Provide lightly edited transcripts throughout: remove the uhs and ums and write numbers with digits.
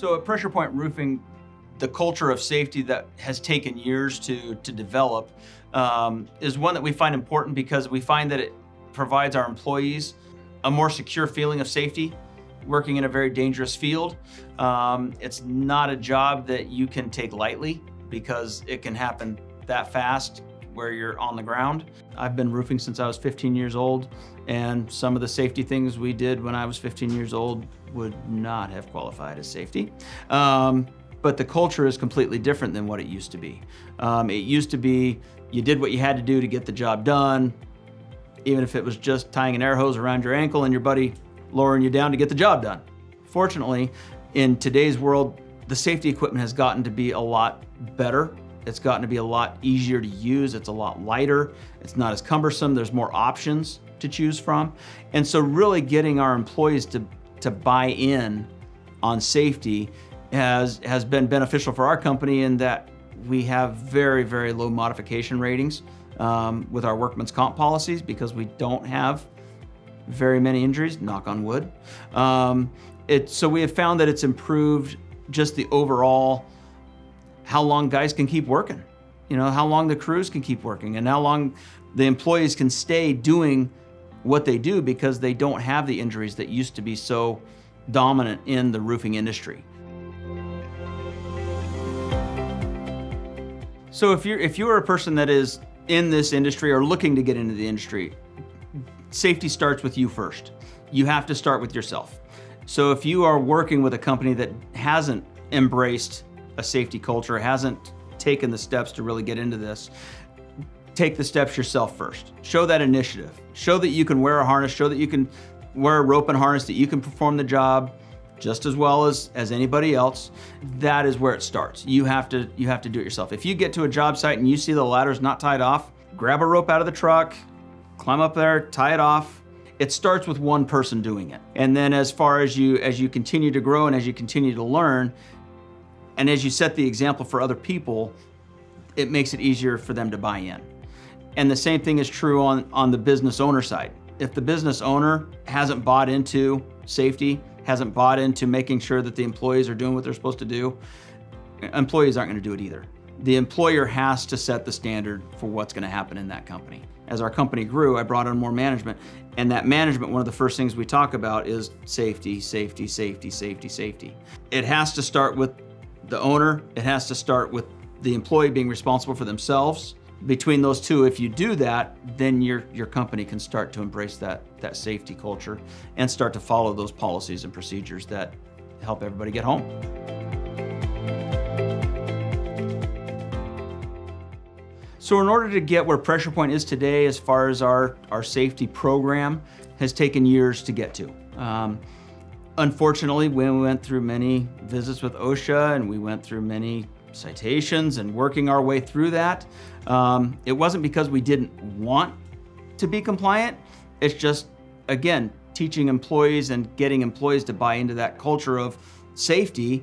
So at Pressure Point Roofing, the culture of safety that has taken years to develop is one that we find important because we find that it provides our employees a more secure feeling of safety working in a very dangerous field. It's not a job that you can take lightly because it can happen that fast where you're on the ground. I've been roofing since I was 15 years old, and some of the safety things we did when I was 15 years old would not have qualified as safety. But the culture is completely different than what it used to be. It used to be you did what you had to do to get the job done, even if it was just tying an air hose around your ankle and your buddy lowering you down to get the job done. Fortunately, in today's world, the safety equipment has gotten to be a lot better. It's gotten to be a lot easier to use. It's a lot lighter. It's not as cumbersome. There's more options to choose from. And so really getting our employees to buy in on safety has been beneficial for our company in that we have very, very low modification ratings with our workman's comp policies because we don't have very many injuries, knock on wood. So we have found that it's improved just the overall how long guys can keep working, how long the crews can keep working and how long the employees can stay doing what they do because they don't have the injuries that used to be so dominant in the roofing industry. So if you're a person that is in this industry or looking to get into the industry, safety starts with you first. You have to start with yourself. So if you are working with a company that hasn't embraced a safety culture, hasn't taken the steps to really get into this, take the steps yourself first. Show that initiative. Show that you can wear a harness, show that you can wear a rope and harness, that you can perform the job just as well as anybody else. That is where it starts. You have to do it yourself. If you get to a job site and you see the ladder's not tied off, grab a rope out of the truck, climb up there, tie it off. It starts with one person doing it. And then as far as you continue to grow and as you continue to learn, and as you set the example for other people, it makes it easier for them to buy in. And the same thing is true on the business owner side. If the business owner hasn't bought into safety, hasn't bought into making sure that the employees are doing what they're supposed to do, employees aren't going to do it either. The employer has to set the standard for what's going to happen in that company. As our company grew, I brought on more management, and that management, one of the first things we talk about is safety, safety, safety, safety, safety. It has to start with the owner. It has to start with the employee being responsible for themselves. Between those two, if you do that, then your company can start to embrace that safety culture and start to follow those policies and procedures that help everybody get home. So in order to get where Pressure Point is today as far as our safety program has taken years to get to. Unfortunately, we went through many visits with OSHA and we went through many citations and working our way through that. It wasn't because we didn't want to be compliant. It's just, again, teaching employees and getting employees to buy into that culture of safety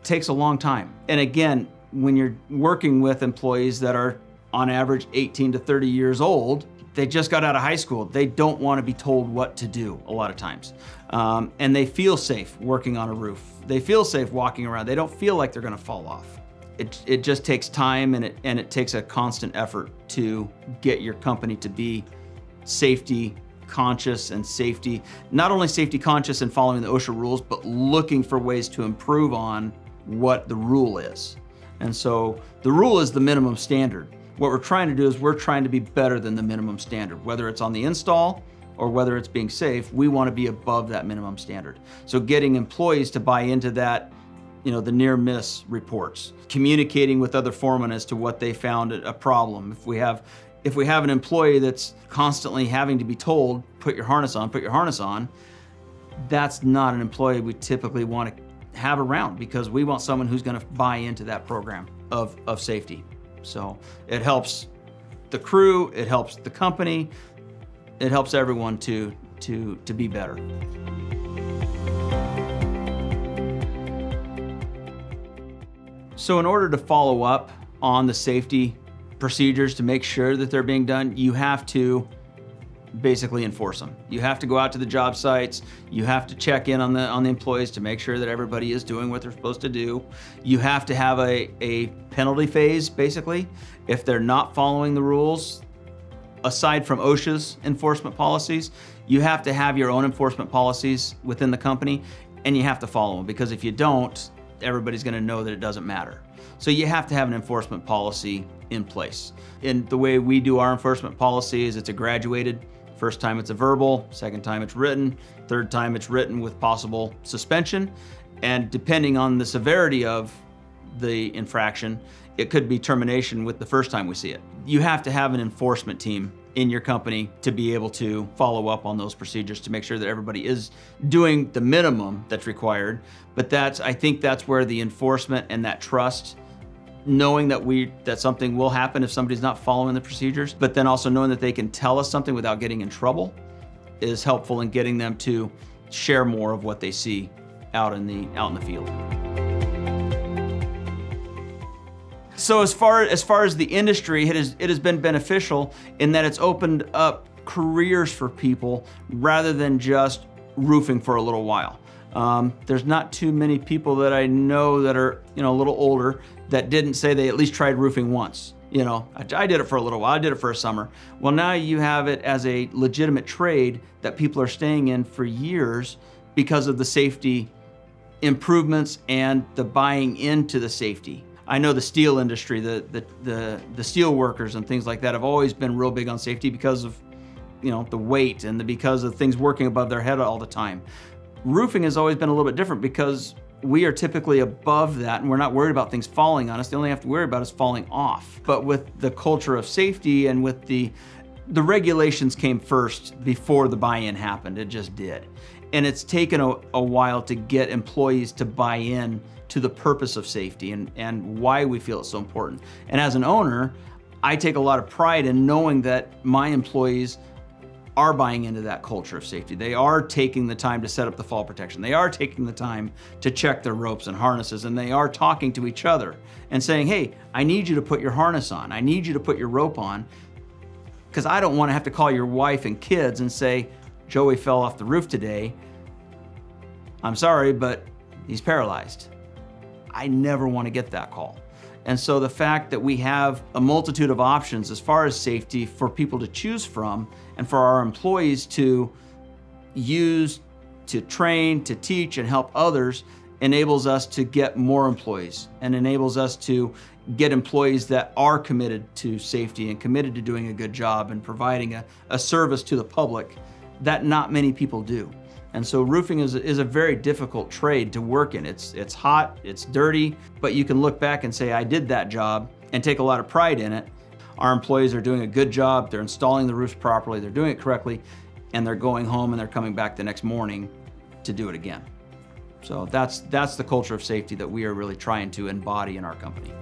takes a long time. And again, when you're working with employees that are on average 18 to 30 years old, they just got out of high school. They don't want to be told what to do a lot of times. And they feel safe working on a roof. They feel safe walking around. They don't feel like they're going to fall off. It just takes time and it takes a constant effort to get your company to be safety conscious and not only safety conscious and following the OSHA rules, but looking for ways to improve on what the rule is. And so the rule is the minimum standard. What we're trying to do is we're trying to be better than the minimum standard, whether it's on the install or whether it's being safe. We want to be above that minimum standard. So getting employees to buy into that, the near miss reports, communicating with other foremen as to what they found a problem. If we have an employee that's constantly having to be told, put your harness on, that's not an employee we typically want to have around because we want someone who's going to buy into that program of safety. So it helps the crew, it helps the company, it helps everyone to be better. So in order to follow up on the safety procedures to make sure that they're being done, you have to basically enforce them. You have to go out to the job sites. You have to check in on the employees to make sure that everybody is doing what they're supposed to do. You have to have a penalty phase, basically. If they're not following the rules, aside from OSHA's enforcement policies, you have to have your own enforcement policies within the company, and you have to follow them, because if you don't, everybody's gonna know that it doesn't matter. So you have to have an enforcement policy in place. And the way we do our enforcement policy is it's a graduated. First time it's a verbal, second time it's written, third time it's written with possible suspension. And depending on the severity of the infraction, it could be termination with the first time we see it. You have to have an enforcement team in your company to be able to follow up on those procedures to make sure that everybody is doing the minimum that's required. But I think that's where the enforcement and that trust, knowing that something will happen if somebody's not following the procedures, but then also knowing that they can tell us something without getting in trouble, is helpful in getting them to share more of what they see out in the field. So as far as the industry, it has been beneficial in that it's opened up careers for people rather than just roofing for a little while. There's not too many people that I know that are a little older that didn't say they at least tried roofing once. I did it for a little while. I did it for a summer. Well, now you have it as a legitimate trade that people are staying in for years because of the safety improvements and the buying into the safety. I know the steel industry, the steel workers and things like that have always been real big on safety because of the weight and because of things working above their head all the time. Roofing has always been a little bit different because we are typically above that and we're not worried about things falling on us. The only thing we have to worry about is falling off. But with the culture of safety and with the regulations came first before the buy-in happened. It just did. And it's taken a while to get employees to buy in to the purpose of safety and why we feel it's so important. And as an owner, I take a lot of pride in knowing that my employees are buying into that culture of safety. They are taking the time to set up the fall protection. They are taking the time to check their ropes and harnesses, and they are talking to each other and saying, hey, I need you to put your harness on. I need you to put your rope on, because I don't want to have to call your wife and kids and say, Joey fell off the roof today. I'm sorry, but he's paralyzed. I never want to get that call. And so the fact that we have a multitude of options as far as safety for people to choose from and for our employees to use, to train, to teach, and help others enables us to get more employees and enables us to get employees that are committed to safety and committed to doing a good job and providing a service to the public that not many people do. And so roofing is a very difficult trade to work in. It's hot, it's dirty, but you can look back and say, I did that job and take a lot of pride in it. Our employees are doing a good job, they're installing the roofs properly, they're doing it correctly, and they're going home and they're coming back the next morning to do it again. So that's the culture of safety that we are really trying to embody in our company.